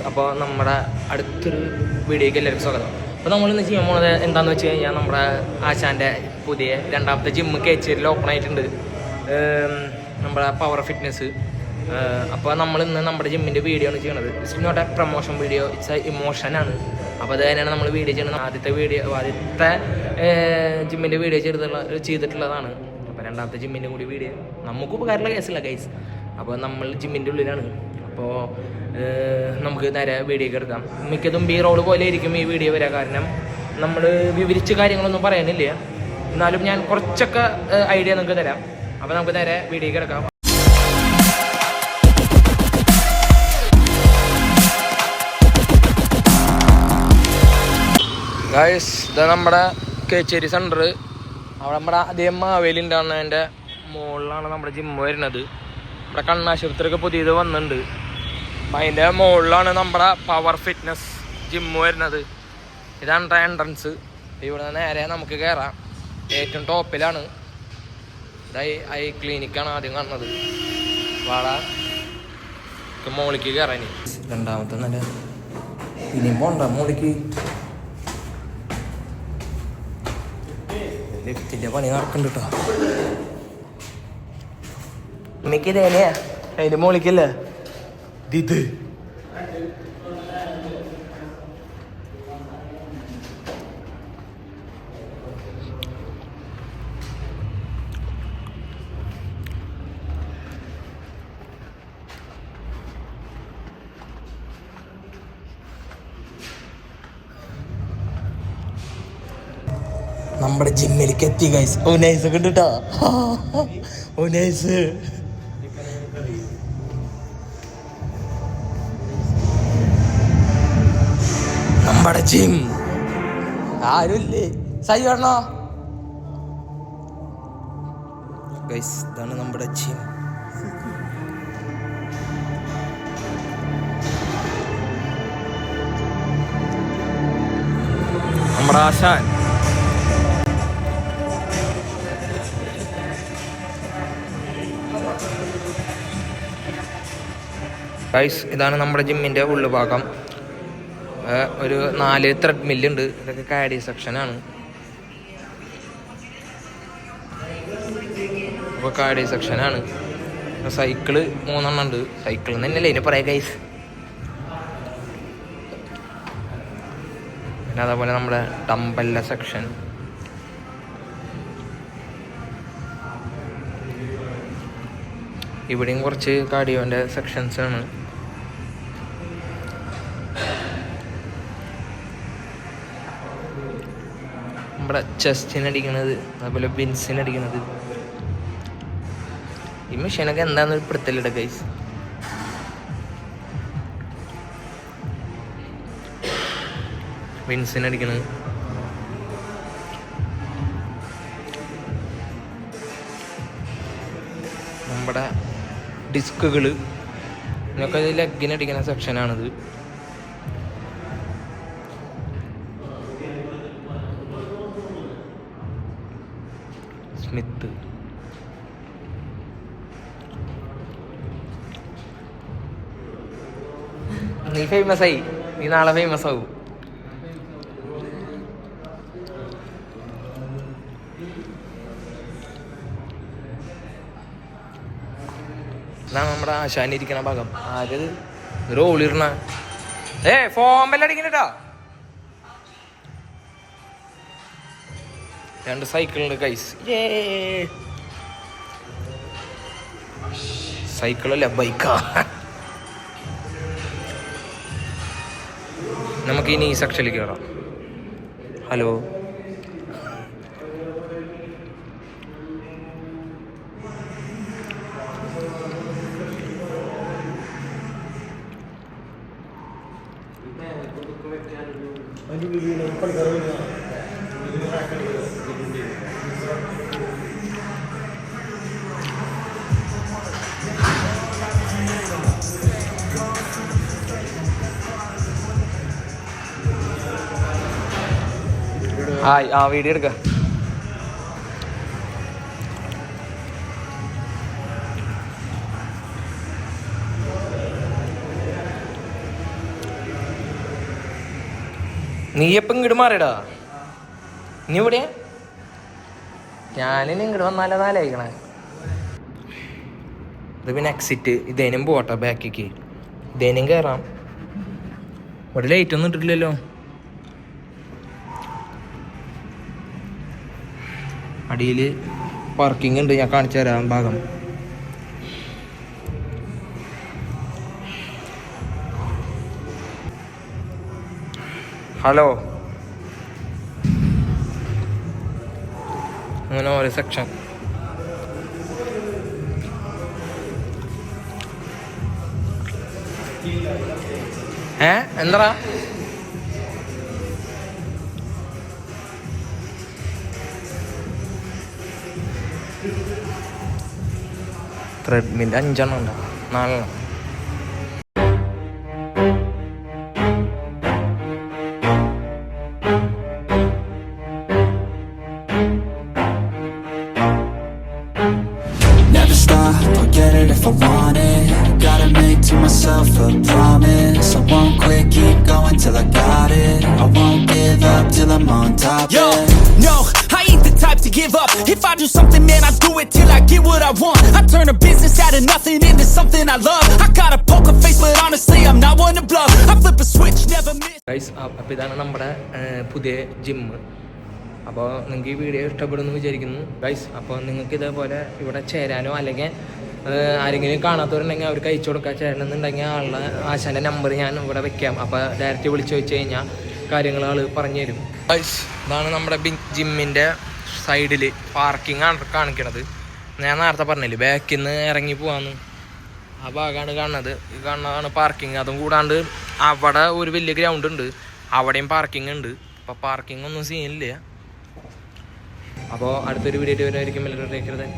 അപ്പോൾ നമ്മുടെ അടുത്തൊരു വീഡിയോയ്ക്ക് എല്ലാവർക്കും സ്വാഗതം. അപ്പോൾ നമ്മളിന്ന് ചെയ്യാൻ പോകുന്നത് എന്താണെന്ന് വെച്ച് കഴിഞ്ഞാൽ നമ്മുടെ ആശാൻ്റെ പുതിയ രണ്ടാമത്തെ ജിമ്മ് കേച്ചേരിയിൽ ഓപ്പൺ ആയിട്ടുണ്ട്, നമ്മുടെ പവർ ഫിറ്റ്നസ്. അപ്പോൾ നമ്മളിന്ന് നമ്മുടെ ജിമ്മിൻ്റെ വീഡിയോ ആണ് ചെയ്യുന്നത്. It's not a promotion video, it's a ഇമോഷനാണ്. അപ്പോൾ അത് തന്നെയാണ് നമ്മൾ വീഡിയോ ചെയ്യുന്നത്. ആദ്യത്തെ ജിമ്മിൻ്റെ വീഡിയോ ചെയ്തിട്ടുള്ളതാണ്. അപ്പോൾ രണ്ടാമത്തെ ജിമ്മിൻ്റെ കൂടി വീഡിയോ നമുക്ക് ഉപകാരമുള്ള കേസല്ല ഗൈസ്. അപ്പോൾ നമ്മൾ ജിമ്മിൻ്റെ ഉള്ളിലാണ്. അപ്പോൾ നമുക്ക് നേരെ വീഡിയോക്ക് എടുക്കാം. മിക്കതും ബി റോള് പോലെ ആയിരിക്കും ഈ വീഡിയോ വരിക, കാരണം നമ്മൾ വിവരിച്ച് കാര്യങ്ങളൊന്നും പറയാനില്ല. എന്നാലും ഞാൻ കുറച്ചൊക്കെ ഐഡിയ നിങ്ങൾക്ക് തരാം. അപ്പോൾ നമുക്ക് നേരെ വീഡിയോക്ക് എടുക്കാം. ഗായ്സ്, ഇത് നമ്മുടെ കേച്ചേരി സെൻറ്റർ. അവിടെ നമ്മുടെ അതേ മാവേലി ഉണ്ടാകുന്നതിൻ്റെ മുകളിലാണ് നമ്മുടെ ജിമ്മ് വരുന്നത്. നമ്മുടെ കണ്ണാശുപത്രിയൊക്കെ പുതിയത് വന്നിട്ടുണ്ട്. അപ്പം അതിൻ്റെ മുകളിലാണ് നമ്മുടെ പവർ ഫിറ്റ്നസ് ജിമ്മ് വരുന്നത്. ഇതാണ് എൻട്രൻസ്. ഇവിടെ നിന്ന് നേരെ നമുക്ക് കയറാം. ഏറ്റവും ടോപ്പിലാണ് ഐ ക്ലിനിക്കാണ് ആദ്യം കാണുന്നത്. വാടാ മോളിക്ക് കയറാൻ. രണ്ടാമത്തെ നല്ല ഇനിയും പോണ്ട മോളിക്ക്. ലിഫ്റ്റിൻ്റെ പണി നടക്കുന്നുണ്ട് കേട്ടോ. മിക്കതേനെയാ അതിൻ്റെ മോളിക്കല്ലേ ഇത്. നമ്മുടെ ജിമ്മിലേക്ക് എത്തി ഗൈസ്. ഓ നൈസ് ഒക്കെ ഉണ്ട് കേട്ടോ. ഓ നൈസ്. നമ്മുടെ ജിം ആരുമില്ലേ സൈവരണോ ഗൈസ്. ഇതാണ് നമ്മുടെ ജിം. നമ്മുടെ ആശാൻ. ഗൈസ്, ഇതാണ് നമ്മുടെ ജിമ്മിൻ്റെ ഉള്ളു ഭാഗം. ഒരു 4 ത്രെഡ് മില്ലുണ്ട്. ഇതൊക്കെ കാഡി സെക്ഷനാണ്. അപ്പോൾ കാഡി സെക്ഷനാണ്. സൈക്കിള് 3 എണ്ണം ഉണ്ട്. സൈക്കിളിൽ നിന്ന് തന്നെയല്ലേ ഇതിന് പറയാം ഗൈസ്. പിന്നെ അതേപോലെ നമ്മുടെ ഡംബല്ല സെക്ഷൻ. ഇവിടെയും കുറച്ച് കാർഡിയോൻ്റെ സെക്ഷൻസാണ്. നമ്മുടെ ചെസ്റ്റിനടിക്കണത്, അതുപോലെ ബിൻസിനടിക്കണത്. ഈ മെഷീനൊക്കെ എന്താണെന്നൊരു പിടുത്തലിട ഗൈസ്. ബിൻസിനടിക്കണത്. നമ്മുടെ ഡിസ്കുകൾ ഇതൊക്കെ ലെഗിനടിക്കുന്ന സെക്ഷനാണിത്. സ്മിത്ത്. നീ ഫേമസ് ആയി, നീ നാളെ ഫേമസ് ആവും. ഇതാണ് നമ്മുടെ ആശാനിരിക്കണ ഭാഗം. ആര് റോളിടണ ഫോമെല്ലാം അടിക്കണട്ടാ. 2 സൈക്കിളുണ്ട് ഗൈസ്. സൈക്കിളല്ല, ബൈക്കാ. നമുക്ക് ഇനി ഈ സെക്ഷനിലേക്ക് കയറാം. Hello, hi. വീഡിയോ എടുക്കാം. നീ എപ്പം ഇങ്ങോട്ട് മാറിയടാ? നീ എവിടെയാ? ഞാനിനി ഇങ്ങോട്ട് വന്നാലോ നാലായിക്കണേ. ഇത് പിന്നെ എക്സിറ്റ്. ഇതേനും പോട്ടെ ബാക്കിക്ക്. ഇതേനും കയറാം. ഇവിടെ ലൈറ്റ് ഒന്നും ഇട്ടിട്ടില്ലല്ലോ. അടിയിൽ പാർക്കിംഗ് ഉണ്ട്, ഞാൻ കാണിച്ചു തരാം ഭാഗം. ഹലോ, അങ്ങനെ ഓരോ സെക്ഷൻ. എന്താ ത്രെഡ്മിൽ 5 ഉണ്ടോ 4? Never stop, I'll get it if I want it. Gotta make to myself a promise. I won't quit, keep going till I got it. I won't give up till I'm on top. Yo, no, I ain't the type to give up. If I do something, man, I do it till I get what I want. I turn a business out of nothing into something I love. I got a poker face, but honestly, I'm not one to bluff. I flip a switch, never miss. Guys, അപ്പോൾ ഇതാണ് നമ്മുടെ പുതിയ gym. അപ്പോൾ നിങ്ങൾക്ക് ഈ video ഇഷ്ടപ്പെടുമെന്ന് വിചാരിക്കുന്നു guys. അപ്പോൾ നിങ്ങൾക്ക് ഇതേപോലെ ഇവിടെ ചേരാനോ അല്ലെങ്കിൽ ആരെങ്കിലും കാണാത്തവരുണ്ടെങ്കിൽ അവർക്ക് അയച്ചു കൊടുക്കാൻ ചേരണമെന്നുണ്ടെങ്കിൽ ആശാൻ്റെ നമ്പർ ഞാൻ ഇവിടെ വെക്കാം. അപ്പോൾ ഡയറക്റ്റ് വിളിച്ച് വെച്ച് കഴിഞ്ഞാൽ കാര്യങ്ങൾ ആൾ പറഞ്ഞു തരും ഗൈസ്. ഇതാണ് നമ്മുടെ ജിമ്മിൻ്റെ സൈഡിൽ പാർക്കിംഗ് ആണ് കാണിക്കണത്. ഞാൻ നേരത്തെ പറഞ്ഞില്ലേ ബാക്കിൽ നിന്ന് ഇറങ്ങി പോകാമെന്ന്. ആ ഭാഗമാണ് കാണുന്നത്. ഈ കാണുന്നതാണ് പാർക്കിംഗ്. അതും കൂടാണ്ട് അവിടെ ഒരു വലിയ ഗ്രൗണ്ട് ഉണ്ട്, അവിടെയും പാർക്കിംഗ് ഉണ്ട്. അപ്പോൾ പാർക്കിംഗ് ഒന്നും സീനില്ല. അപ്പോൾ അടുത്തൊരു വീഡിയോ വരുമായിരിക്കും. എല്ലാവരും